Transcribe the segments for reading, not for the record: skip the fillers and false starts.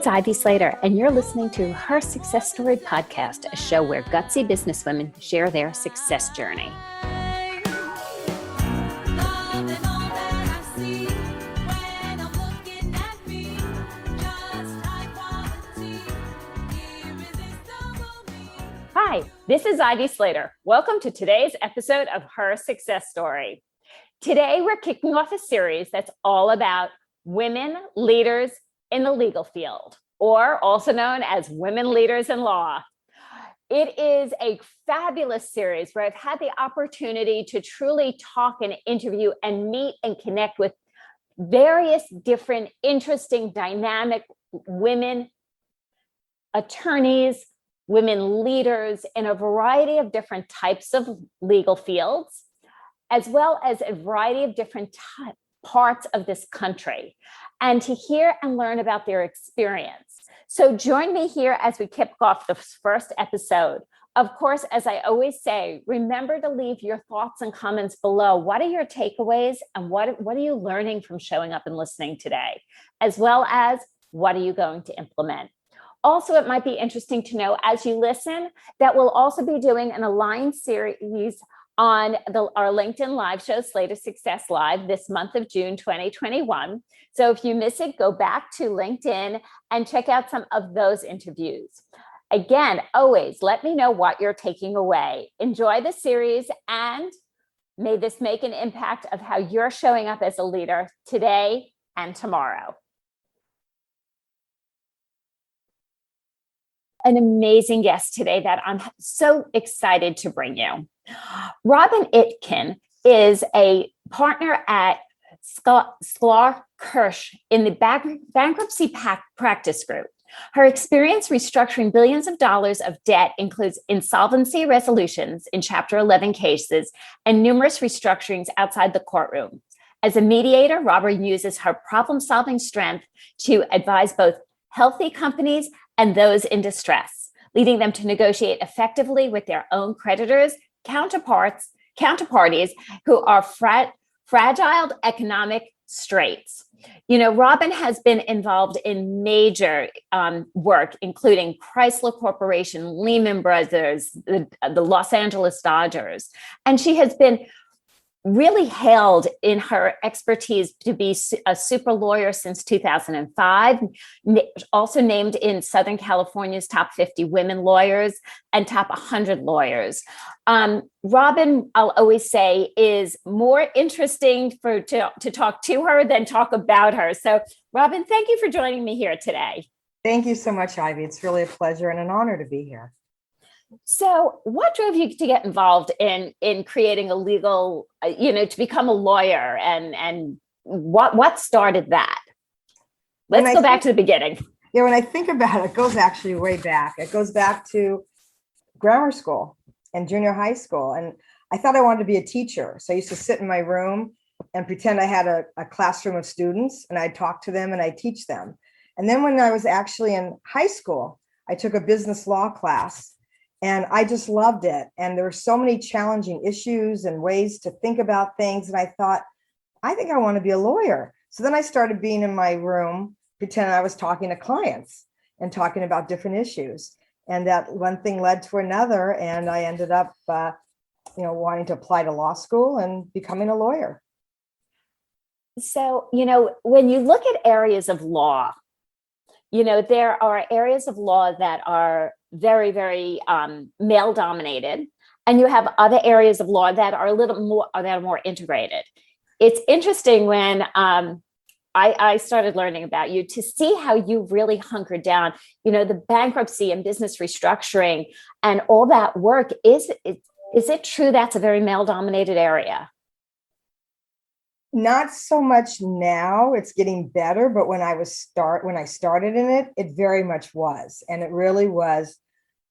Ivy Slater, and you're listening to Her Success Story Podcast, a show where gutsy businesswomen share their success journey. Hi, this is Ivy Slater. Welcome to today's episode of Her Success Story. Today, we're kicking off a series that's all about women leaders in the legal field, or also known as women leaders in law. It is a fabulous series where I've had the opportunity to truly talk and interview and meet and connect with various different interesting, dynamic women attorneys, women leaders in a variety of different types of legal fields, as well as a variety of different parts of this country, and to hear and learn about their experience. So join me here as we kick off the first episode. Of course, as I always say, remember to leave your thoughts and comments below. What are your takeaways, and what are you learning from showing up and listening today, as well as what are you going to implement? Also, it might be interesting to know as you listen that we'll also be doing an aligned series on our LinkedIn live show, Slater Success Live, this month of June 2021. So if you miss it, go back to LinkedIn and check out some of those interviews. Again, always let me know what you're taking away. Enjoy the series, and may this make an impact of how you're showing up as a leader today and tomorrow. An amazing guest today that I'm so excited to bring you. Robbin Itkin is a partner at Slater in the bankruptcy practice group. Her experience restructuring billions of dollars of debt includes insolvency resolutions in Chapter 11 cases and numerous restructurings outside the courtroom. As a mediator, Robbin uses her problem-solving strength to advise both healthy companies and those in distress, leading them to negotiate effectively with their own creditors, counterparties who are fragile economic straits. You know, Robbin has been involved in major work, including Chrysler Corporation, Lehman Brothers, the Los Angeles Dodgers, and she has been really hailed in her expertise to be a super lawyer since 2005, also named in Southern California's top 50 women lawyers and top 100 lawyers. Robbin, I'll always say, is more interesting to talk to her than talk about her. So Robbin, thank you for joining me here today. Thank you so much, Ivy. It's really a pleasure and an honor to be here. So what drove you to get involved in creating a legal, to become a lawyer, and what started that? Let's go back to the beginning. Yeah, when I think about it, it goes actually way back. It goes back to grammar school and junior high school. And I thought I wanted to be a teacher. So I used to sit in my room and pretend I had a classroom of students, and I'd talk to them and I'd teach them. And then when I was actually in high school, I took a business law class. And I just loved it. And there were so many challenging issues and ways to think about things. And I thought, I think I want to be a lawyer. So then I started being in my room, pretending I was talking to clients and talking about different issues. And that one thing led to another. And I ended up, wanting to apply to law school and becoming a lawyer. So, when you look at areas of law, there are areas of law that are very, very male dominated, and you have other areas of law that are a little more, that are more integrated. It's interesting when I started learning about you to see how you really hunkered down, the bankruptcy and business restructuring and all that work. Is it true that's a very male dominated area? Not so much now, it's getting better, but when I started in it, it very much was. And it really was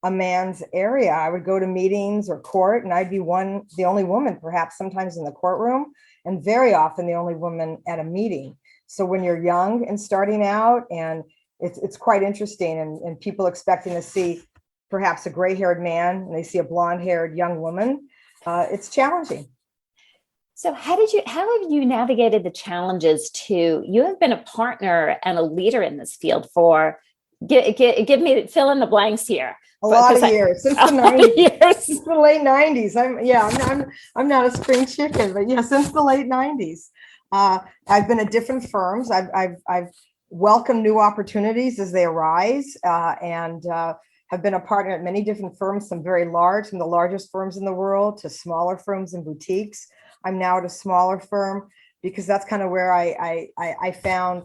a man's area. I would go to meetings or court, and I'd be the only woman, perhaps sometimes in the courtroom, and very often the only woman at a meeting. So when you're young and starting out, and it's quite interesting, and people expecting to see perhaps a gray-haired man, and they see a blonde-haired young woman, it's challenging. So how have you navigated the challenges you have been a partner and a leader in this field for Give me, fill in the blanks here. A lot of years, since the 90s, since the late 90s. I'm not a spring chicken, but yeah, since the late 90s. I've been at different firms. I've welcomed new opportunities as they arise, and have been a partner at many different firms, some very large, from the largest firms in the world to smaller firms and boutiques. I'm now at a smaller firm because that's kind of where I found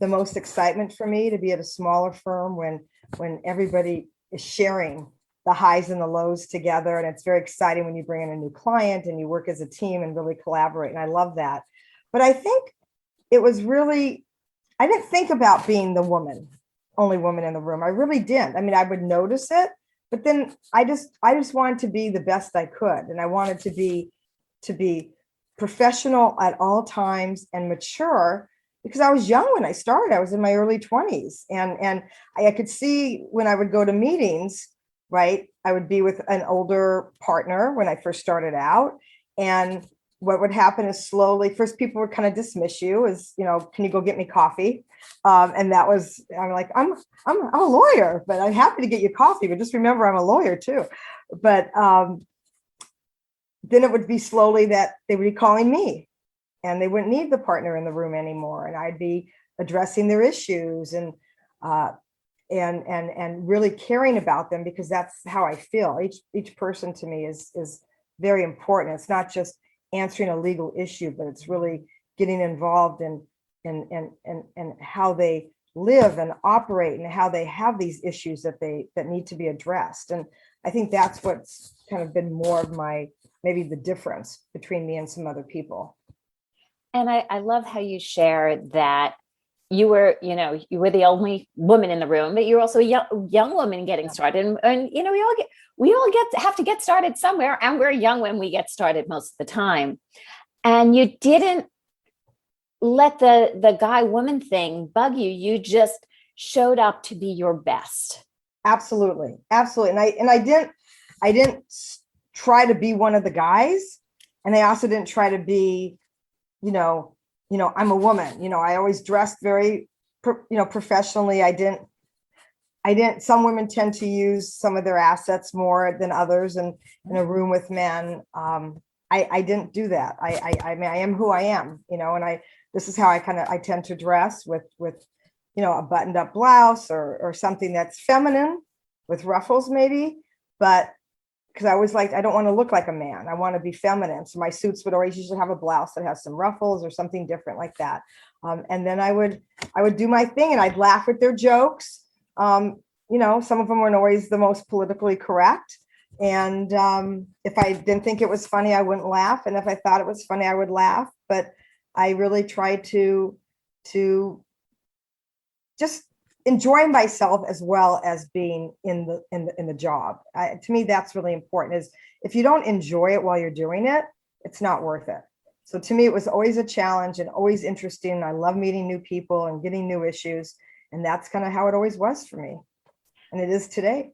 the most excitement for me, to be at a smaller firm when everybody is sharing the highs and the lows together. And it's very exciting when you bring in a new client and you work as a team and really collaborate. And I love that. But I think it was really, I didn't think about being the only woman in the room. I really didn't. I mean, I would notice it, but then I just wanted to be the best I could. And I wanted to be professional at all times and mature, because I was young when I started. I was in my early 20s. And I could see when I would go to meetings, right, I would be with an older partner when I first started out. And what would happen is slowly, first people would kind of dismiss you as, can you go get me coffee? And that was, I'm like, I'm a lawyer, but I'm happy to get you coffee, but just remember I'm a lawyer too. But then it would be slowly that they would be calling me, and they wouldn't need the partner in the room anymore. And I'd be addressing their issues and really caring about them, because that's how I feel. Each person to me is very important. It's not just answering a legal issue, but it's really getting involved in how they live and operate and how they have these issues that need to be addressed. And I think that's what's kind of been more of maybe the difference between me and some other people. And I love how you shared that you were the only woman in the room, but you're also a young woman getting started. And we all have to get started somewhere, and we're young when we get started most of the time. And you didn't let the guy woman thing bug you. You just showed up to be your best. Absolutely. And I didn't try to be one of the guys, and I also didn't try to be, I'm a woman. I always dressed very, professionally. I didn't. Some women tend to use some of their assets more than others, and in a room with men, I didn't do that. I mean, I am who I am, and this is how I tend to dress with a buttoned up blouse or something that's feminine with ruffles maybe, but because I always I don't want to look like a man. I want to be feminine. So my suits would always usually have a blouse that has some ruffles or something different like that. And then I would do my thing, and I'd laugh at their jokes. Some of them weren't always the most politically correct. And if I didn't think it was funny, I wouldn't laugh. And if I thought it was funny, I would laugh. But I really tried to just enjoy myself as well as being in the job. To me, that's really important. Is if you don't enjoy it while you're doing it, it's not worth it. So to me, it was always a challenge and always interesting. I love meeting new people and getting new issues. And that's kind of how it always was for me. And it is today.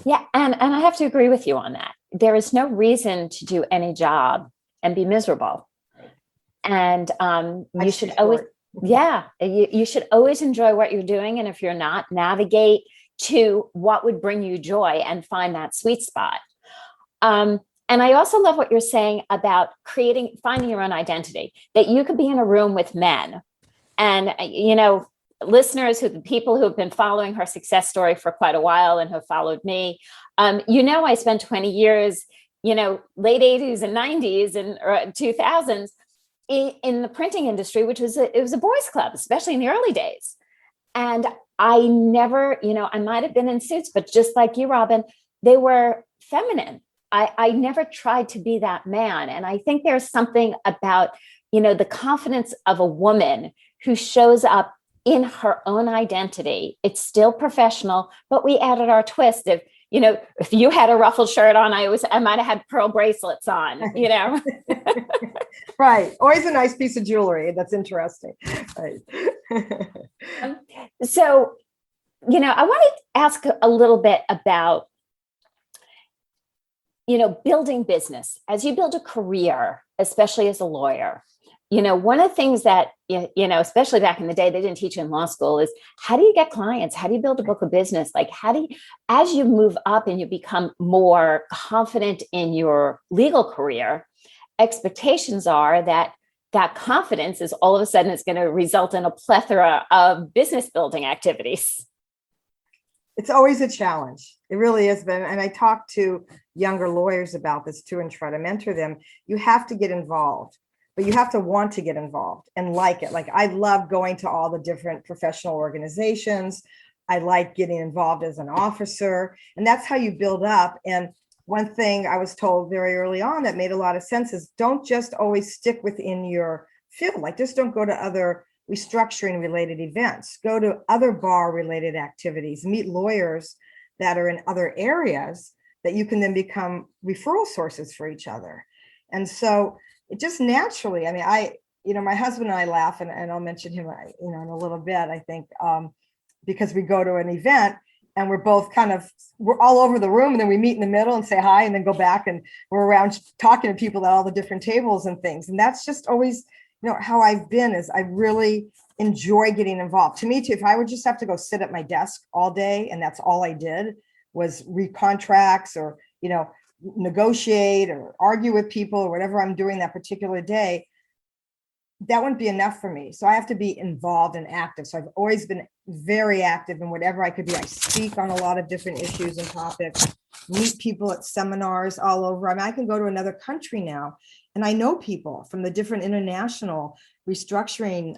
Yeah. And I have to agree with you on that. There is no reason to do any job and be miserable. And you should always, you should always enjoy what you're doing. And if you're not, navigate to what would bring you joy and find that sweet spot. And I also love what you're saying about finding your own identity, that you could be in a room with men and, listeners, people who have been following her success story for quite a while and have followed me, I spent 20 years, late 80s and 90s and 2000s in the printing industry, which was it was a boys' club, especially in the early days. And I never, I might have been in suits, but just like you, Robbin, they were feminine. I never tried to be that man. And I think there's something about, the confidence of a woman who shows up in her own identity. It's still professional, but we added our twist. If you had a ruffled shirt on, I might have had pearl bracelets on, Right. Always a nice piece of jewelry. That's interesting. Right. So, I want to ask a little bit about, building business. As you build a career, especially as a lawyer, one of the things that, especially back in the day, they didn't teach in law school is how do you get clients? How do you build a book of business? Like, how do you, as you move up and you become more confident in your legal career, expectations are that that confidence is all of a sudden it's going to result in a plethora of business building activities. It's always a challenge. It really is. And I talk to younger lawyers about this too and try to mentor them. You have to get involved, but you have to want to get involved and like it. Like, I love going to all the different professional organizations. I like getting involved as an officer, and that's how you build up. And one thing I was told very early on that made a lot of sense is don't just always stick within your field. Like, just don't go to other restructuring related events, go to other bar related activities, meet lawyers that are in other areas that you can then become referral sources for each other. And so it just naturally, I mean, my husband and I laugh, and I'll mention him, in a little bit, I think, because we go to an event and we're both we're all over the room, and then we meet in the middle and say hi, and then go back and we're around talking to people at all the different tables and things. And that's just always, how I've been, is I really enjoy getting involved. To me too, if I would just have to go sit at my desk all day and that's all I did was read contracts or, negotiate or argue with people or whatever I'm doing that particular day, that wouldn't be enough for me. So I have to be involved and active. So I've always been very active in whatever I could be. I speak on a lot of different issues and topics, meet people at seminars all over. I mean, I can go to another country now, and I know people from the different international restructuring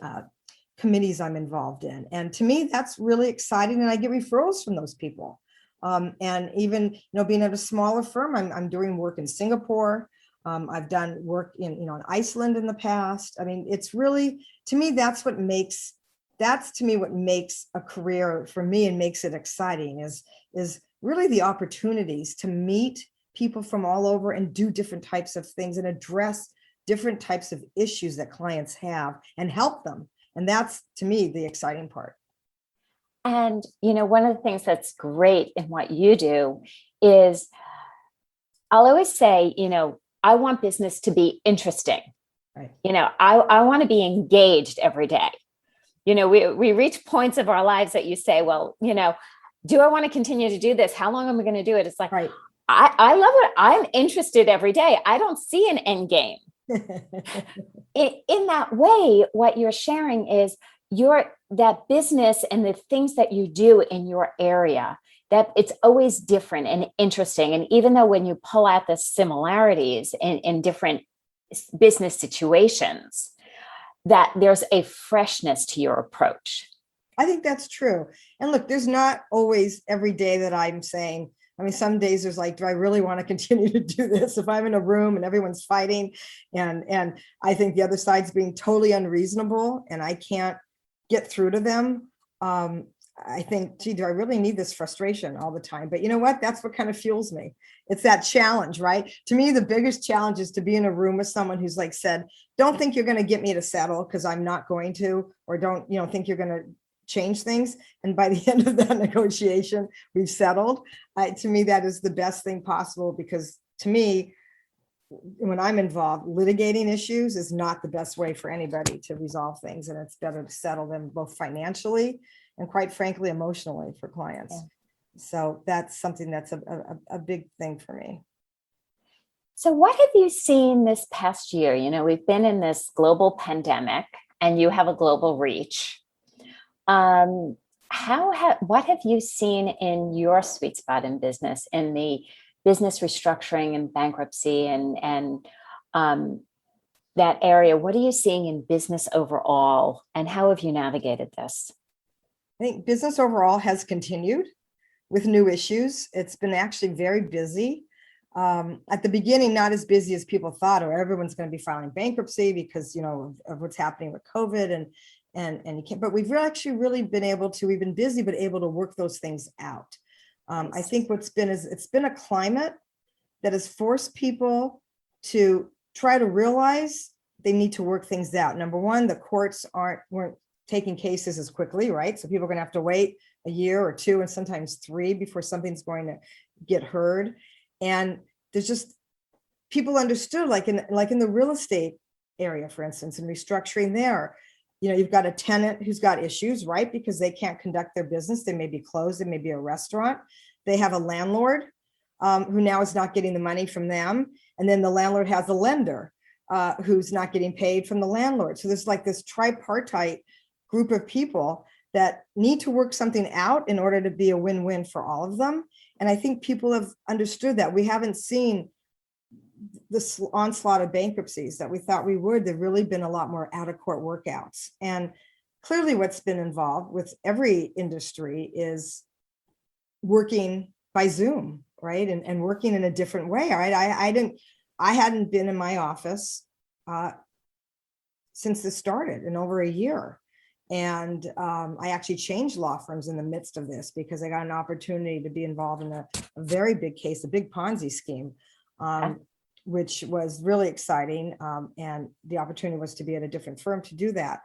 committees I'm involved in. And to me, that's really exciting. And I get referrals from those people. And even, being at a smaller firm, I'm doing work in Singapore. I've done work in Iceland in the past. I mean, it's really, to me, that's what makes a career for me and makes it exciting is really the opportunities to meet people from all over and do different types of things and address different types of issues that clients have and help them. And that's, to me, the exciting part. And, one of the things that's great in what you do is I'll always say, I want business to be interesting. Right. I want to be engaged every day. We reach points of our lives that you say, well, do I want to continue to do this? How long am I going to do it? It's like, right. I love it. I'm interested every day. I don't see an end game. In that way, what you're sharing is that business and the things that you do in your area, that it's always different and interesting. And even though when you pull out the similarities in different business situations, that there's a freshness to your approach. I think that's true. And look, there's not always every day that I'm saying, some days there's like, do I really want to continue to do this? If I'm in a room and everyone's fighting and I think the other side's being totally unreasonable and I can't get through to them, I think, gee, do I really need this frustration all the time? But you know what? That's what kind of fuels me. It's that challenge, right? To me, the biggest challenge is to be in a room with someone who's like said, don't think you're going to get me to settle because I'm not going to, or don't, think you're going to change things. And by the end of that negotiation, we've settled. To me, that is the best thing possible, because to me, when I'm involved, litigating issues is not the best way for anybody to resolve things. And it's better to settle them both financially and, quite frankly, emotionally for clients. Yeah. So that's something that's a big thing for me. So what have you seen this past year? We've been in this global pandemic and you have a global reach. What have you seen in your sweet spot in business, in the business restructuring and bankruptcy and that area? What are you seeing in business overall, and how have you navigated this? I think business overall has continued with new issues. It's been actually very busy. At the beginning, not as busy as people thought, or everyone's going to be filing bankruptcy because, of what's happening with COVID and you can't, but we've actually really been able to, we've been busy, but able to work those things out. I think it's been a climate that has forced people to try to realize they need to work things out. Number one, the courts weren't taking cases as quickly, right? So people are going to have to wait a year or two and sometimes 3 before something's going to get heard. And there's just, people understood, like in the real estate area, for instance, and restructuring there. You've got a tenant who's got issues, right? Because they can't conduct their business. They may be closed. They may be a restaurant. They have a landlord who now is not getting the money from them. And then the landlord has a lender who's not getting paid from the landlord. So there's like this tripartite group of people that need to work something out in order to be a win-win for all of them. And I think people have understood that. We haven't seen this onslaught of bankruptcies that we thought we would. There've really been a lot more out-of-court workouts. And clearly what's been involved with every industry is working by Zoom, right? And working in a different way, right? I hadn't been in my office since this started in over a year. And I actually changed law firms in the midst of this because I got an opportunity to be involved in a very big case, a big Ponzi scheme, which was really exciting. And the opportunity was to be at a different firm to do that.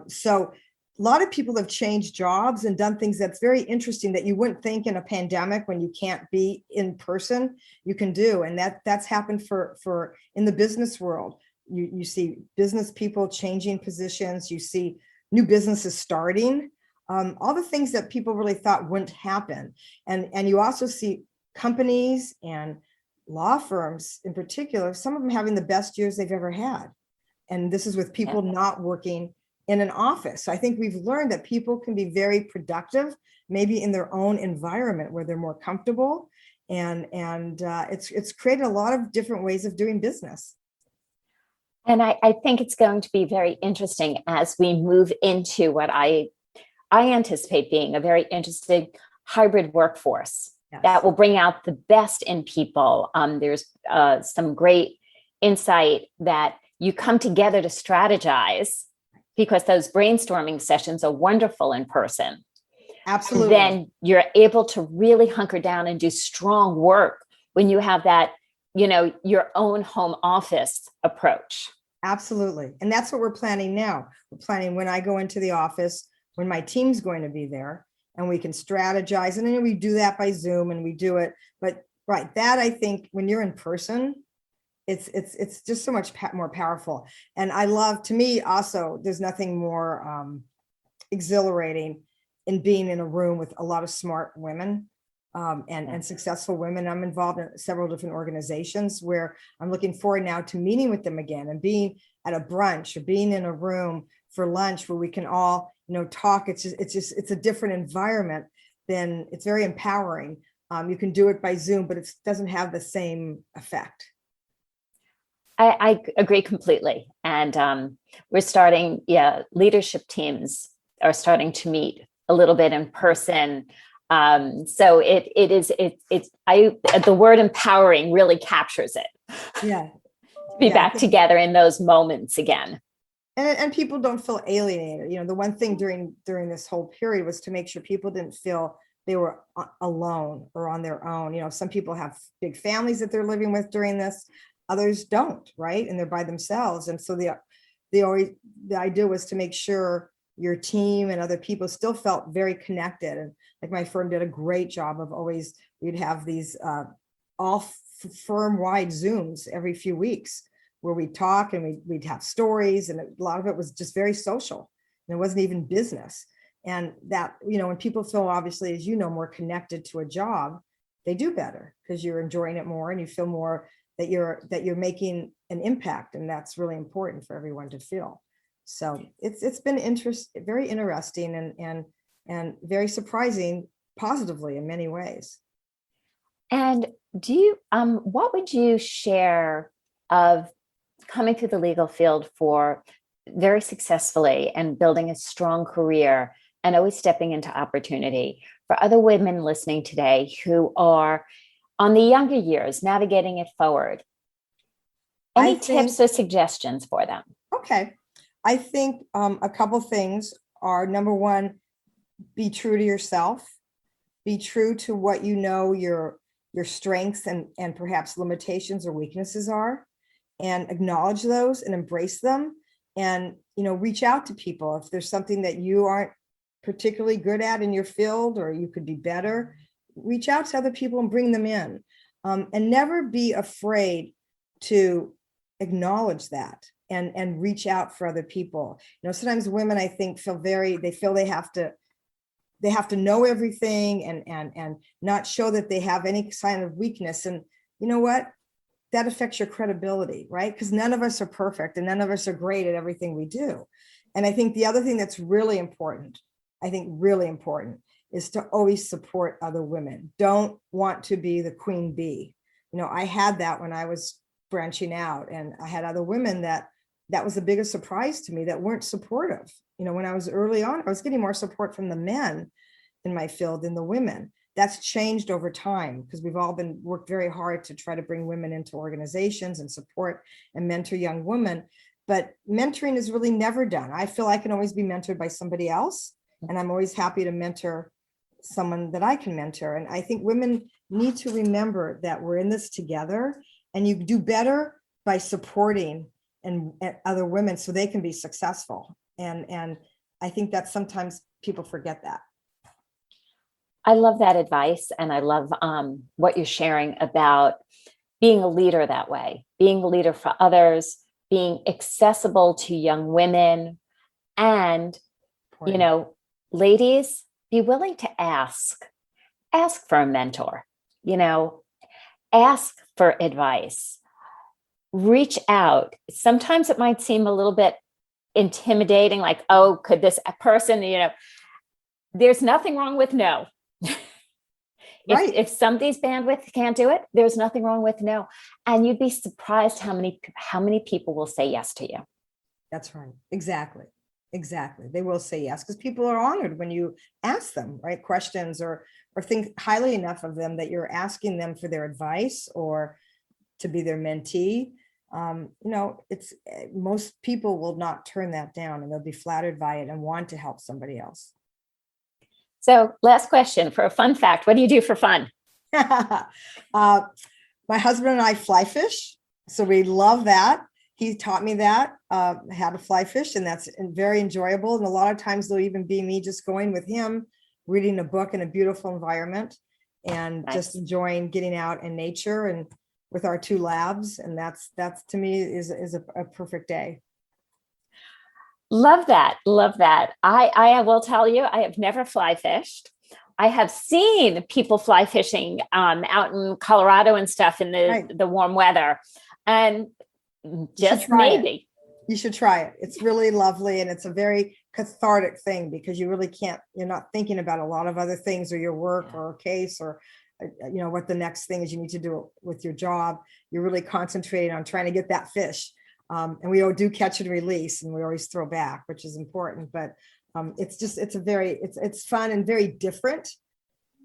So a lot of people have changed jobs and done things that's very interesting that you wouldn't think in a pandemic when you can't be in person, you can do. And that's happened for in the business world. You see business people changing positions, you see new businesses starting, all the things that people really thought wouldn't happen. And you also see companies and law firms in particular, some of them having the best years they've ever had. And this is with people not working in an office. So I think we've learned that people can be very productive, maybe in their own environment where they're more comfortable. And it's created a lot of different ways of doing business. And I think it's going to be very interesting as we move into what I anticipate being a very interesting hybrid workforce. Yes. That will bring out the best in people. There's some great insight that you come together to strategize, because those brainstorming sessions are wonderful in person. Absolutely. And then you're able to really hunker down and do strong work when you have that, your own home office approach. Absolutely. And that's what we're planning now. We're planning when I go into the office, when my team's going to be there, and we can strategize. And then we do that by Zoom and we do it. But right, that I think when you're in person, it's just so much more powerful. And I love, to me also, there's nothing more exhilarating in being in a room with a lot of smart women and successful women. I'm involved in several different organizations where I'm looking forward now to meeting with them again and being at a brunch or being in a room for lunch where we can all, talk. It's a different environment. Then it's very empowering. You can do it by Zoom, but it doesn't have the same effect. I agree completely. And we're starting, leadership teams are starting to meet a little bit in person. So the word empowering really captures it. Yeah. To be back together in those moments again. And people don't feel alienated. The one thing during this whole period was to make sure people didn't feel they were alone or on their own. Some people have big families that they're living with during this. Others don't, right? And they're by themselves. And so the idea was to make sure your team and other people still felt very connected. And like my firm did a great job of we'd have these all firm-wide Zooms every few weeks where we'd talk and we'd have stories. And a lot of it was just very social. And it wasn't even business. And that, when people feel, obviously, as more connected to a job, they do better because you're enjoying it more and you feel more that you're making an impact, and that's really important for everyone to feel. So it's been very interesting and very surprising positively in many ways. And do you what would you share of coming through the legal field for very successfully and building a strong career and always stepping into opportunity for other women listening today who are on the younger years, navigating it forward? Any tips or suggestions for them? Okay. I think a couple things are, number one, be true to yourself. Be true to what your strengths and perhaps limitations or weaknesses are, and acknowledge those and embrace them. And, reach out to people. If there's something that you aren't particularly good at in your field, or you could be better, reach out to other people and bring them in. And never be afraid to acknowledge that. and reach out for other people. Sometimes women, I think, feel they have to know everything and not show that they have any sign of weakness. And you know what? That affects your credibility, right? Because none of us are perfect and none of us are great at everything we do. And I think the other thing that's really important, is to always support other women. Don't want to be the queen bee. I had that when I was branching out, and I had other women that was the biggest surprise to me, that weren't supportive. When I was early on, I was getting more support from the men in my field than the women. That's changed over time because we've all worked very hard to try to bring women into organizations and support and mentor young women. But mentoring is really never done. I feel I can always be mentored by somebody else, and I'm always happy to mentor someone that I can mentor. And I think women need to remember that we're in this together, and you do better by supporting and other women so they can be successful. And I think that sometimes people forget that. I love that advice. And I love what you're sharing about being a leader that way, being a leader for others, being accessible to young women. And, ladies, be willing to ask for a mentor, ask for advice, reach out. Sometimes it might seem a little bit intimidating, like, oh, could this person, there's nothing wrong with no. Right. If somebody's bandwidth can't do it, there's nothing wrong with no. And you'd be surprised how many people will say yes to you. That's right. Exactly. They will say yes because people are honored when you ask them, right, questions or think highly enough of them that you're asking them for their advice or to be their mentee. It's most people will not turn that down, and they'll be flattered by it and want to help somebody else. So last question for a fun fact. What do you do for fun? My husband and I fly fish. So we love that. He taught me that, how to fly fish, and that's very enjoyable. And a lot of times there'll even be me just going with him, reading a book in a beautiful environment and Nice. Just enjoying getting out in nature and with our 2 labs. And that's to me is a perfect day. Love that. I will tell you, I have never fly fished. I have seen people fly fishing out in Colorado and stuff in the warm weather. And just maybe. You should try it. It's really lovely. And it's a very cathartic thing because you're not thinking about a lot of other things or your work or a case or, what the next thing is you need to do with your job. You're really concentrating on trying to get that fish. And we all do catch and release, and we always throw back, which is important, but it's fun and very different.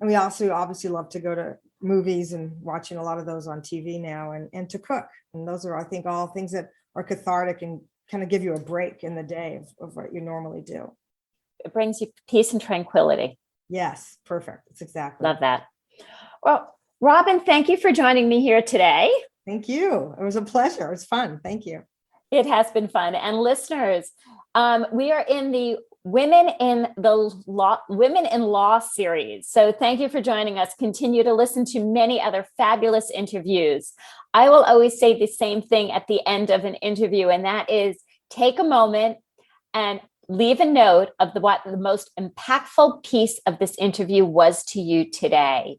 And we also obviously love to go to movies and watching a lot of those on TV now and to cook. And those are, I think, all things that are cathartic and kind of give you a break in the day of what you normally do. It brings you peace and tranquility. Yes, perfect. It's exactly. Love that. Well, Robbin, thank you for joining me here today. Thank you. It was a pleasure. It was fun. Thank you. It has been fun. And listeners, we are in the Women in Law series. So thank you for joining us. Continue to listen to many other fabulous interviews. I will always say the same thing at the end of an interview, and that is take a moment and leave a note of what the most impactful piece of this interview was to you today.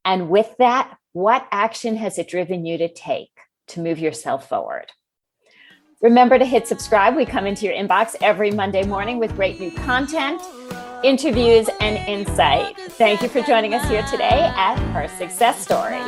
And with that, what action has it driven you to take to move yourself forward? Remember to hit subscribe. We come into your inbox every Monday morning with great new content, interviews, and insight. Thank you for joining us here today at Her Success Story.